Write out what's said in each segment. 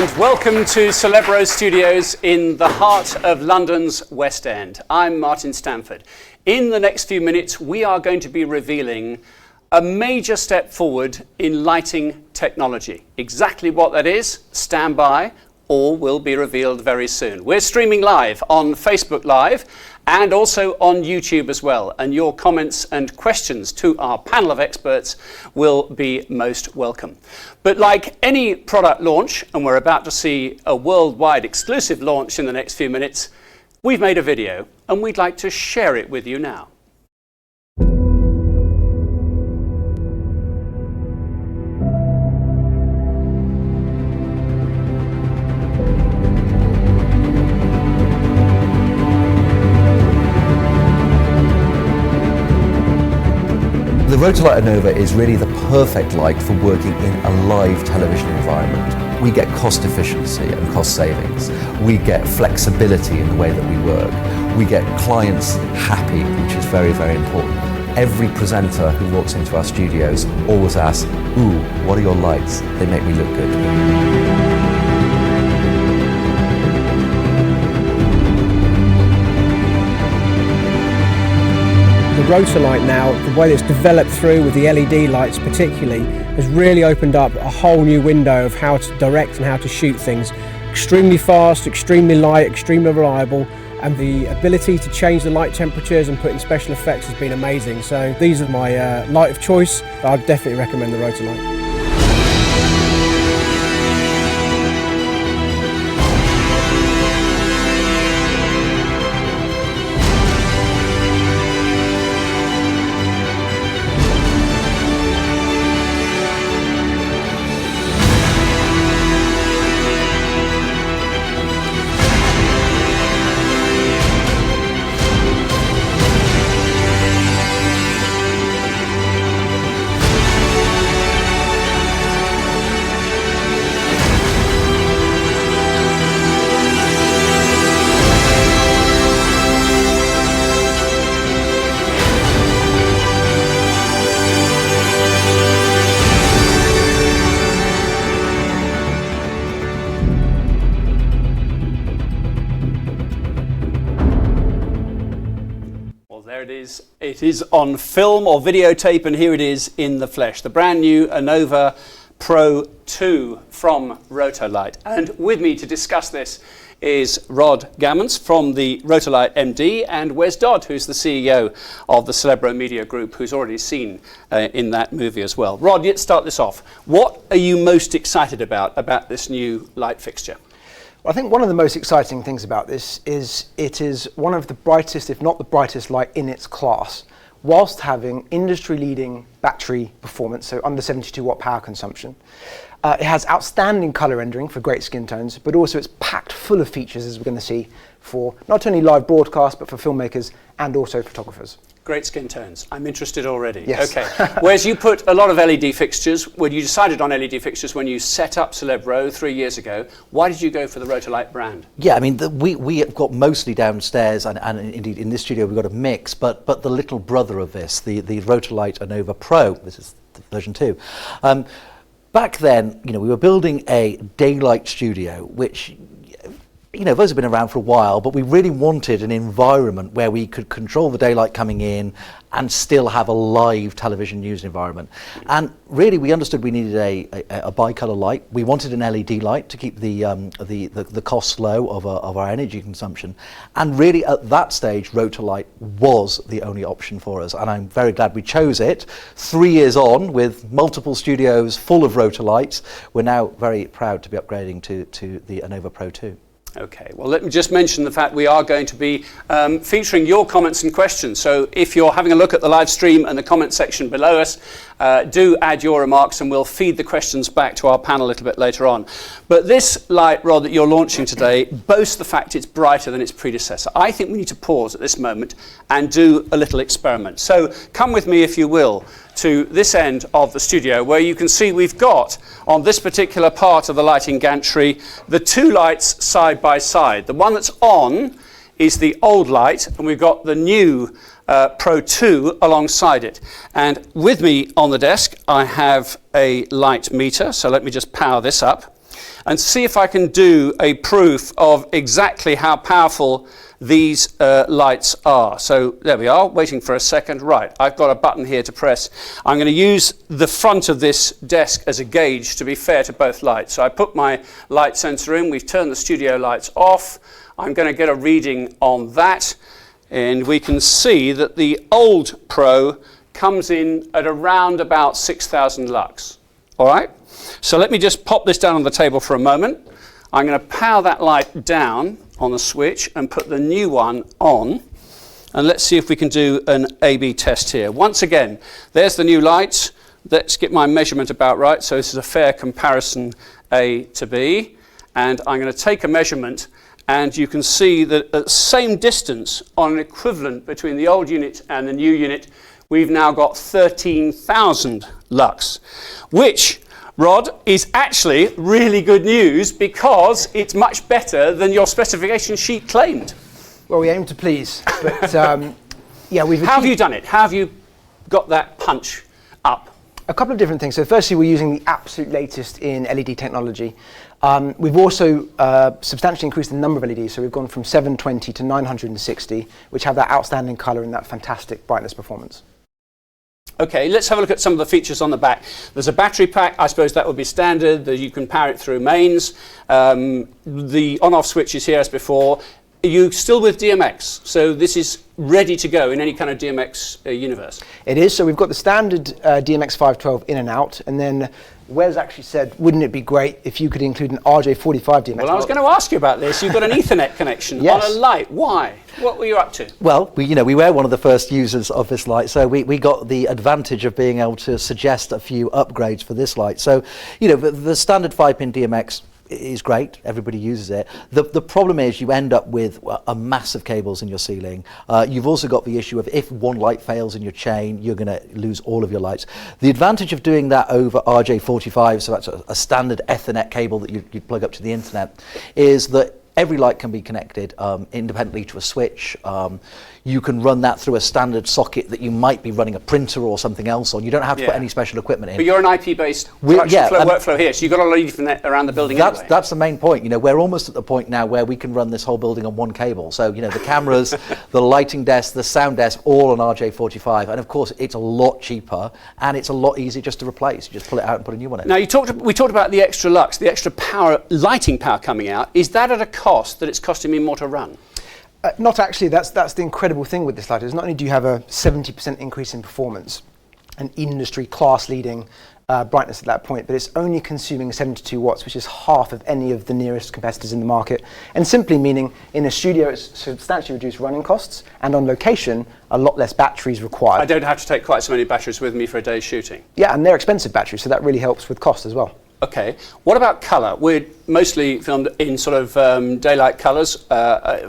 and welcome to Celebro Studios in the heart of London's West End. I'm Martin Stanford. In the next few minutes, we are going to be revealing a major step forward in lighting technology. Exactly what that is, stand by, all will be revealed very soon. We're streaming live on Facebook Live and also on YouTube as well. And your comments and questions to our panel of experts will be most welcome. But like any product launch, and we're about to see a worldwide exclusive launch in the next few minutes, we've made a video and we'd like to share it with you now. The Rotolight Anova is really the perfect light for working in a live television environment. We get cost efficiency and cost savings. We get flexibility in the way that we work. We get clients happy, which is very, very important. Every presenter who walks into our studios always asks, "Ooh, what are your lights? They make me look good." The Rotolight now, the way it's developed through with the LED lights particularly, has really opened up a whole new window of how to direct and how to shoot things. Extremely fast, extremely light, extremely reliable, and the ability to change the light temperatures and put in special effects has been amazing. So these are my light of choice. I'd definitely recommend the Rotolight. It is on film or videotape, and here it is in the flesh. The brand new Anova Pro 2 from Rotolight. And with me to discuss this is Rod Gammons from the Rotolight MD and Wes Dodd, who's the CEO of the Celebro Media Group, who's already seen in that movie as well. Rod, let's start this off. What are you most excited about this new light fixture? I think one of the most exciting things about this is it is one of the brightest, if not the brightest light in its class, whilst having industry-leading battery performance, so under 72 watt power consumption. It has outstanding color rendering for great skin tones, but also it's packed full of features, as we're going to see, for not only live broadcast, but for filmmakers and also photographers. Great skin tones. I'm interested already. Yes. Okay. Whereas you put a lot of LED fixtures, when you decided on LED fixtures when you set up Celebro 3 years ago, why did you go for the Rotolight brand? Yeah, I mean, we have got mostly downstairs, and indeed in this studio we've got a mix, but the little brother of this, the Rotolight Anova Pro, this is the version 2. Back then, we were building a daylight studio, which, those have been around for a while, but we really wanted an environment where we could control the daylight coming in and still have a live television news environment. And really, we understood we needed a bicolor light. We wanted an LED light to keep the costs low of our energy consumption. And really, at that stage, Rotolight was the only option for us. And I'm very glad we chose it. 3 years on, with multiple studios full of Rotolights, we're now very proud to be upgrading to the Anova Pro 2. Okay, well, let me just mention the fact we are going to be featuring your comments and questions. So if you're having a look at the live stream and the comment section below us, do add your remarks and we'll feed the questions back to our panel a little bit later on. But this light, Rod, that you're launching today boasts the fact it's brighter than its predecessor. I think we need to pause at this moment and do a little experiment. So come with me, if you will, to this end of the studio, where you can see we've got, on this particular part of the lighting gantry, the two lights side by side. The one that's on is the old light, and we've got the new Pro 2 alongside it. And with me on the desk, I have a light meter, so let me just power this up. and see if I can do a proof of exactly how powerful these lights are. So there we are, waiting for a second. Right, I've got a button here to press. I'm going to use the front of this desk as a gauge to be fair to both lights. So I put my light sensor in, we've turned the studio lights off. I'm going to get a reading on that, and we can see that the old Pro comes in at around about 6,000 lux. All right, so let me just pop this down on the table for a moment. I'm going to power that light down on the switch and put the new one on, and let's see if we can do an A/B test here. Once again, there's the new light. Let's get my measurement about right, so this is a fair comparison A to B, and I'm going to take a measurement, and you can see that at the same distance on an equivalent between the old unit and the new unit, we've now got 13,000 lux, which, Rod, is actually really good news because it's much better than your specification sheet claimed. Well, we aim to please, but yeah, we've How have you done it? How have you got that punch up? a couple of different things. So firstly, we're using the absolute latest in LED technology. We've also substantially increased the number of LEDs, so we've gone from 720 to 960, which have that outstanding colour and that fantastic brightness performance. Okay, let's have a look at some of the features on the back. There's a battery pack. I suppose that would be standard, that you can power it through mains. The on-off switch is here as before. You're still with DMX, so this is ready to go in any kind of DMX universe. It is, so we've got the standard DMX 512 in and out, and then Wes actually said, wouldn't it be great if you could include an RJ45 DMX? Well, I was going to ask you about this. You've got an Ethernet connection Yes. on a light. Why? What were you up to? Well, we were one of the first users of this light, so we got the advantage of being able to suggest a few upgrades for this light. So, the standard 5-pin DMX is great, everybody uses it. The problem is you end up with a mass of cables in your ceiling. You've also got the issue of if one light fails in your chain, you're going to lose all of your lights. The advantage of doing that over RJ45, so that's a standard Ethernet cable that you plug up to the internet, is that every light can be connected independently to a switch. You can run that through a standard socket that you might be running a printer or something else on. You don't have to put any special equipment in. But you're an IP-based workflow here, so you've got a lot of Ethernet around the building anyway. That's the main point. We're almost at the point now where we can run this whole building on one cable. So, the cameras, the lighting desk, the sound desk, all on RJ45. And of course, it's a lot cheaper and it's a lot easier just to replace. You just pull it out and put a new one in. Now, we talked about the extra lux, the extra power, lighting power coming out. Is that at a cost that it's costing me more to run? Not actually. That's the incredible thing with this light, is not only do you have a 70% increase in performance, an industry class leading brightness at that point, but it's only consuming 72 watts, which is half of any of the nearest competitors in the market. And simply meaning in a studio it's substantially reduced running costs, and on location a lot less batteries required. I don't have to take quite so many batteries with me for a day's shooting. Yeah, and they're expensive batteries, so that really helps with cost as well. Okay. What about colour? We're mostly filmed in sort of daylight colours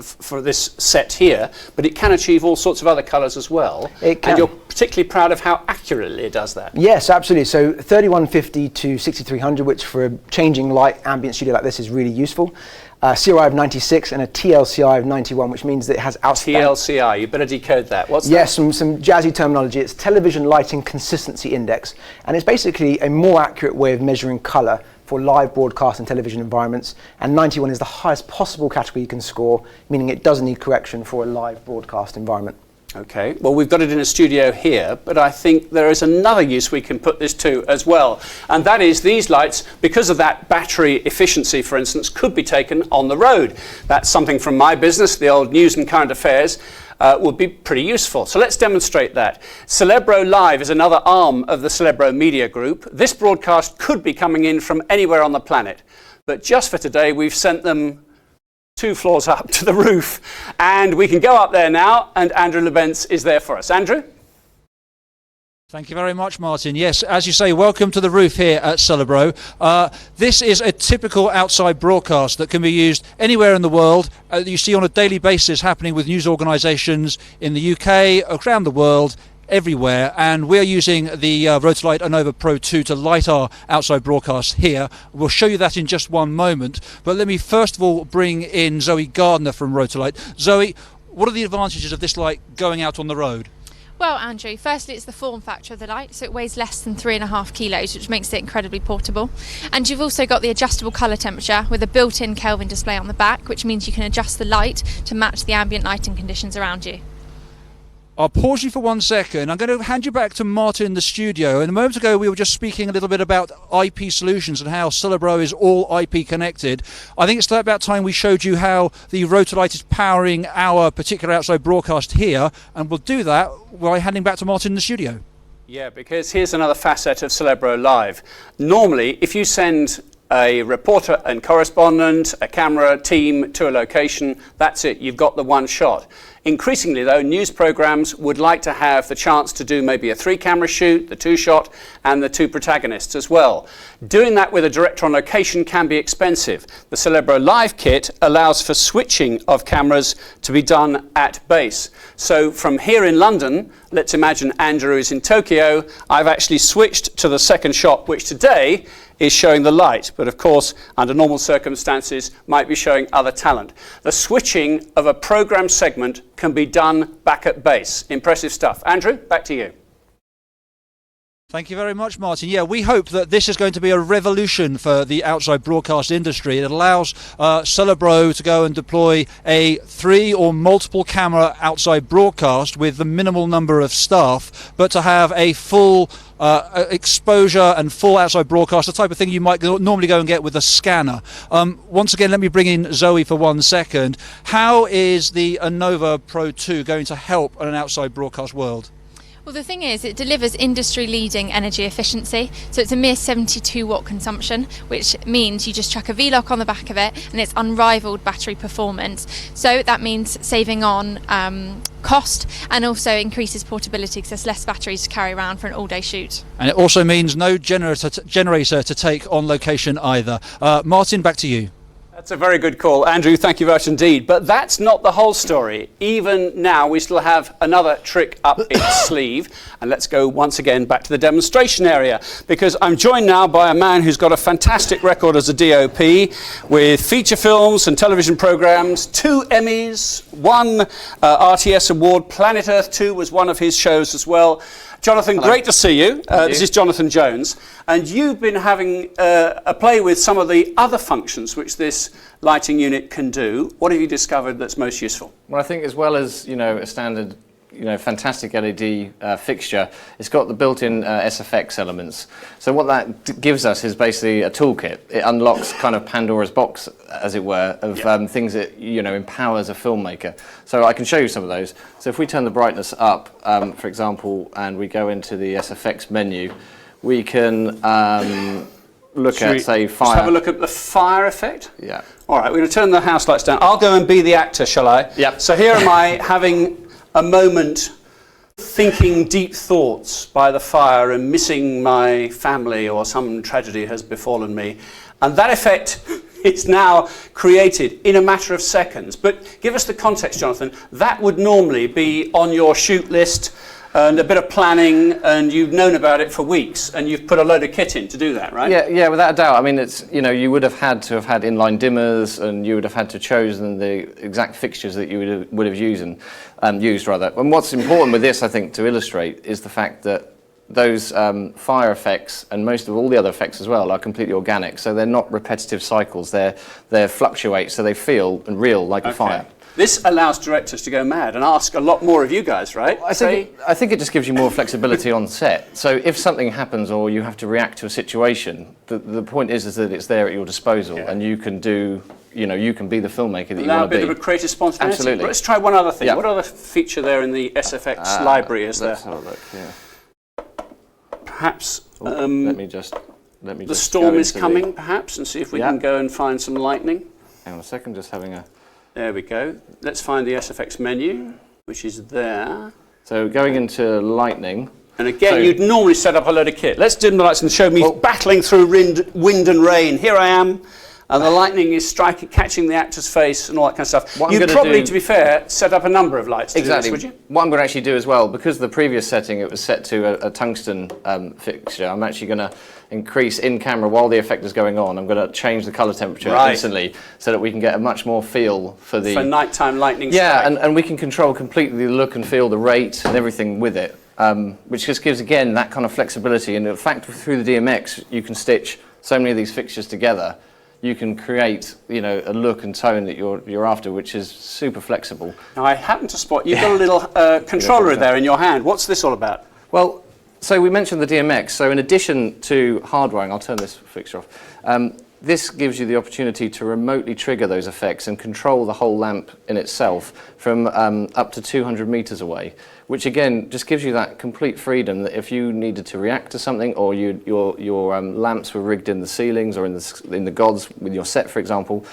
for this set here, but it can achieve all sorts of other colours as well. It can. And you're particularly proud of how accurately it does that. Yes, absolutely. So 3150 to 6300, which for a changing light ambient studio like this is really useful. CRI of 96 and a TLCI of 91, which means that it has outstanding... TLCI, you better decode that. What's that? Yes, some jazzy terminology. It's Television Lighting Consistency Index, and it's basically a more accurate way of measuring colour for live broadcast and television environments, and 91 is the highest possible category you can score, meaning it doesn't need correction for a live broadcast environment. Okay, well, we've got it in a studio here, but I think there is another use we can put this to as well, and that is these lights, because of that battery efficiency, for instance, could be taken on the road. That's something from my business, the old news and current affairs, would be pretty useful. So let's demonstrate that. Celebro Live is another arm of the Celebro Media Group. This broadcast could be coming in from anywhere on the planet, but just for today, we've sent them 2 floors up to the roof, and we can go up there now, and Andrew Lebentz is there for us. Andrew? Thank you very much, Martin. Yes, as you say, welcome to the roof here at Celebro. This is a typical outside broadcast that can be used anywhere in the world. You see on a daily basis happening with news organisations in the UK, around the world, everywhere, and we're using the Rotolight Anova Pro 2 to light our outside broadcast here. We'll show you that in just one moment, but let me first of all bring in Zoe Gardner from Rotolight. Zoe, what are the advantages of this light going out on the road? Well, Andrew, firstly, it's the form factor of the light, so it weighs less than 3.5 kilos, which makes it incredibly portable. And you've also got the adjustable colour temperature with a built-in Kelvin display on the back, which means you can adjust the light to match the ambient lighting conditions around you. I'll pause you for 1 second. I'm going to hand you back to Martin in the studio. And a moment ago, we were just speaking a little bit about IP solutions and how Celebro is all IP connected. I think it's about time we showed you how the Rotolight is powering our particular outside broadcast here. And we'll do that by handing back to Martin in the studio. Yeah, because here's another facet of Celebro Live. Normally, if you send a reporter and correspondent, a camera team to a location, that's it, you've got the one shot. Increasingly though, news programs would like to have the chance to do maybe a 3-camera shoot, the 2-shot, and the 2 protagonists as well. Doing that with a director on location can be expensive. The Celebro Live kit allows for switching of cameras to be done at base. So from here in London, let's imagine Andrew is in Tokyo, I've actually switched to the second shot, which today is showing the light, but of course, under normal circumstances, might be showing other talent. The switching of a program segment can be done back at base. Impressive stuff. Andrew, back to you. Thank you very much, Martin. Yeah, we hope that this is going to be a revolution for the outside broadcast industry. It allows Celebro to go and deploy a 3 or multiple camera outside broadcast with the minimal number of staff, but to have a full exposure and full outside broadcast, the type of thing you might normally go and get with a scanner. Once again, let me bring in Zoe for 1 second. How is the Anova Pro 2 going to help in an outside broadcast world? Well, the thing is, it delivers industry-leading energy efficiency, so it's a mere 72 watt consumption, which means you just chuck a V-lock on the back of it and it's unrivaled battery performance. So that means saving on cost and also increases portability because there's less batteries to carry around for an all-day shoot. And it also means no generator to take on location either. Martin, back to you. That's a very good call. Andrew, thank you very much indeed. But that's not the whole story. Even now, we still have another trick up its sleeve. And let's go once again back to the demonstration area, because I'm joined now by a man who's got a fantastic record as a DOP with feature films and television programs, 2 Emmys, 1 RTS award. Planet Earth 2 was one of his shows as well. Jonathan, Hello. great to see you. This is Jonathan Jones. And you've been having a play with some of the other functions which this lighting unit can do. What have you discovered that's most useful? Well, I think as well as, a standard, fantastic LED fixture, it's got the built-in SFX elements. So what that gives us is basically a toolkit. It unlocks kind of Pandora's box, as it were, of things that, empowers a filmmaker. So I can show you some of those. So if we turn the brightness up, for example, and we go into the SFX menu, we can look at, say, fire. Just have a look at the fire effect? Yeah. All right, we're going to turn the house lights down. I'll go and be the actor, shall I? Yep. So here am I having a moment thinking deep thoughts by the fire and missing my family or some tragedy has befallen me. And that effect is now created in a matter of seconds. But give us the context, Jonathan. That would normally be on your shoot list and a bit of planning, and you've known about it for weeks, and you've put a load of kit in to do that, right? Yeah, without a doubt. I mean, it's, you would have had inline dimmers, and you would have had to chosen the exact fixtures that you would have used. And what's important with this, I think, to illustrate, is the fact that those fire effects, and most of all the other effects as well, are completely organic. So they're not repetitive cycles. They fluctuate, so they feel real like a fire. This allows directors to go mad and ask a lot more of you guys, right? I think it just gives you more flexibility on set. So if something happens or you have to react to a situation, the point is that it's there at your disposal, and you can do, you can be the filmmaker that you want to be. A bit of a creative spontaneity. Absolutely. But let's try one other thing. Yeah. What other feature there in the SFX library is there? Let's have a look. Yeah. Perhaps let me just the storm is coming, perhaps, and see if we can go and find some lightning. Hang on a second, just having a... There we go. Let's find the SFX menu, which is there. So going into lightning. And again, you'd normally set up a load of kit. Let's dim the lights and show me battling through wind and rain. Here I am. and the lightning is catching the actor's face and all that kind of stuff. What I'm You'd gonna probably, do- to be fair, set up a number of lights to Exactly. do this, would you? What I'm going to actually do as well, because the previous setting it was set to a tungsten fixture, I'm actually going to increase in camera while the effect is going on. I'm going to change the colour temperature instantly so that we can get a much more feel for the... For nighttime lightning Yeah, strike. and we can control completely the look and feel, the rate and everything with it, which just gives, again, that kind of flexibility. And in fact, through the DMX, you can stitch so many of these fixtures together. You can create, you know, a look and tone that you're after, which is super flexible. Now, I happen to spot you've got a little controller there in your hand. What's this all about? Well, so we mentioned the DMX. So in addition to hardwiring, I'll turn this fixture off. This gives you the opportunity to remotely trigger those effects and control the whole lamp in itself from up to 200 meters away, which again just gives you that complete freedom that if you needed to react to something, or your lamps were rigged in the ceilings or in the gods with your set, for example,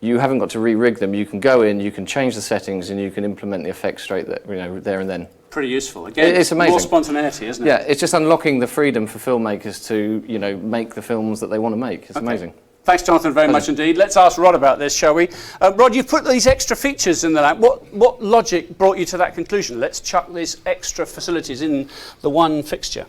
you haven't got to re-rig them. You can go in, you can change the settings, and you can implement the effects straight there and then. Pretty useful. Again, it's amazing. More spontaneity, isn't it? Yeah, it's just unlocking the freedom for filmmakers to, you know, make the films that they want to make. It's amazing. Thanks, Jonathan, very much indeed. Let's ask Rod about this, shall we? Rod, you've put these extra features in the lamp. What logic brought you to that conclusion? Let's chuck these extra facilities in the one fixture.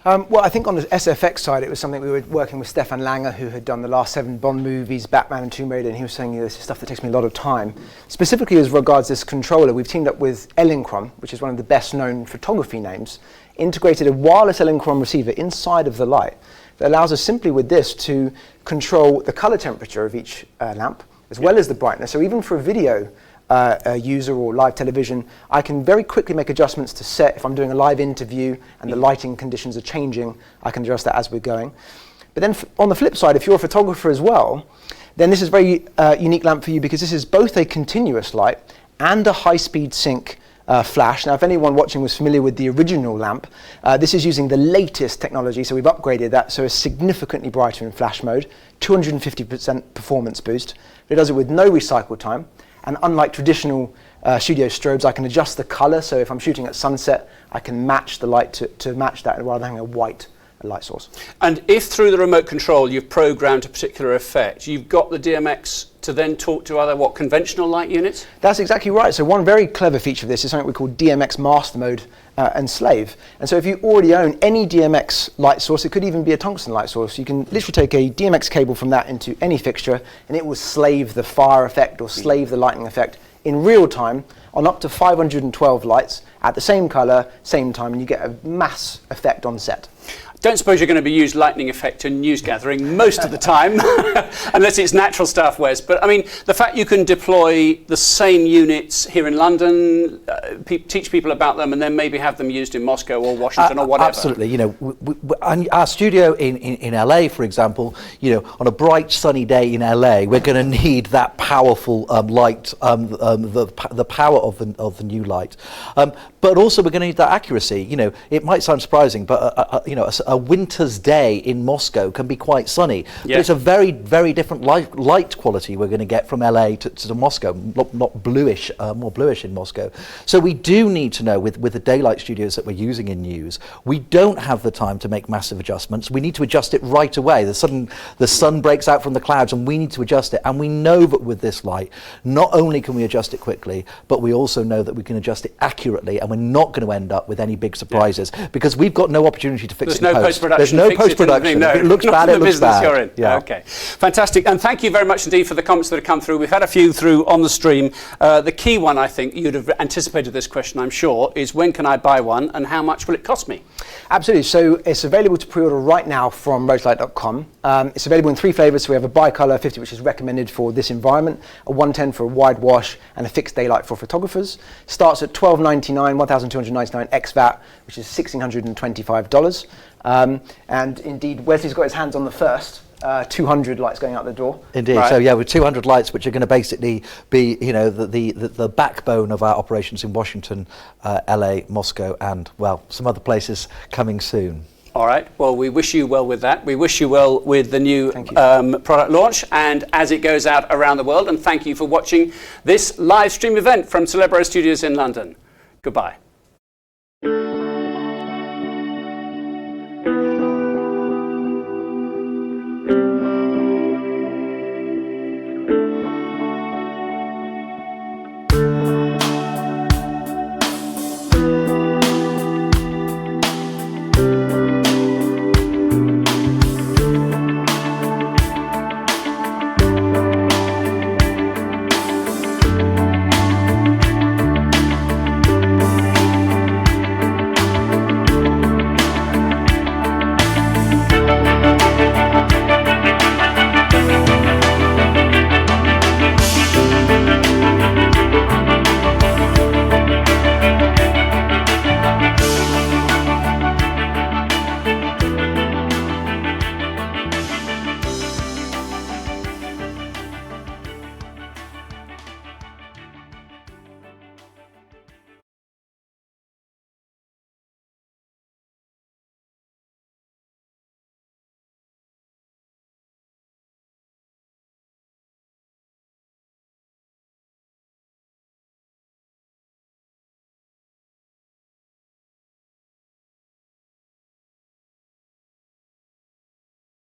Well, I think on the SFX side, it was something we were working with Stefan Langer, who had done the last 7 Bond movies, Batman and Tomb Raider, and he was saying, this is stuff that takes me a lot of time. Specifically as regards this controller, we've teamed up with Elinchron, which is one of the best known photography names, integrated a wireless Elinchron receiver inside of the light that allows us simply with this to control the color temperature of each lamp, as well as the brightness. So even for a video user or live television, I can very quickly make adjustments to set. If I'm doing a live interview and the lighting conditions are changing, I can adjust that as we're going. But then on the flip side, if you're a photographer as well, then this is a very unique lamp for you, because this is both a continuous light and a high-speed sync flash. Now, if anyone watching was familiar with the original lamp, this is using the latest technology, so we've upgraded that, so it's significantly brighter in flash mode, 250% performance boost. It does it with no recycle time, and unlike traditional studio strobes, I can adjust the color, so if I'm shooting at sunset, I can match the light to match that rather than having a white light source. And if through the remote control you've programmed a particular effect, you've got the DMX to then talk to other, conventional light units? That's exactly right. So one very clever feature of this is something we call DMX Master Mode and Slave. And so if you already own any DMX light source, it could even be a tungsten light source, you can literally take a DMX cable from that into any fixture, and it will slave the fire effect or slave the lightning effect in real time on up to 512 lights at the same color, same time, and you get a mass effect on set. Don't suppose you're going to be used lightning effect in news gathering most of the time, unless it's natural stuff, Wes. But I mean, the fact you can deploy the same units here in London, teach people about them, and then maybe have them used in Moscow or Washington or whatever. Absolutely. You know, our studio in LA, for example, you know, on a bright sunny day in LA, we're going to need that powerful light, the power of the new light. But also we're going to need that accuracy. You know, it might sound surprising, but you know, a winter's day in Moscow can be quite sunny. But it's a very, very different light quality we're going to get from LA to Moscow, not bluish, more bluish in Moscow. So we do need to know, with the daylight studios that we're using in news, we don't have the time to make massive adjustments. We need to adjust it right away. The sun breaks out from the clouds and we need to adjust it. And we know that with this light, not only can we adjust it quickly, but we also know that we can adjust it accurately, and we're not going to end up with any big surprises because we've got no opportunity to fix it in post. There's no post-production. If it looks bad, it looks bad. You're in. Yeah. Okay, fantastic. And thank you very much indeed for the comments that have come through. We've had a few through on the stream. The key one, I think, you'd have anticipated this question, I'm sure, is when can I buy one and how much will it cost me? Absolutely. So it's available to pre-order right now from Rotolight.com. It's available in 3 flavors. So we have a bicolor 50, which is recommended for this environment, a 110 for a wide wash, and a fixed daylight for photographers. Starts at $1,299, $1,299 ex-VAT, which is $1,625. And indeed, Wesley's got his hands on the first. 200 lights going out the door. Indeed. Right. So yeah, with 200 lights, which are going to basically be, you know, the backbone of our operations in Washington, LA, Moscow, and well, some other places coming soon. All right. Well, we wish you well with that. We wish you well with the new product launch and as it goes out around the world. And thank you for watching this live stream event from Celebro Studios in London. Goodbye.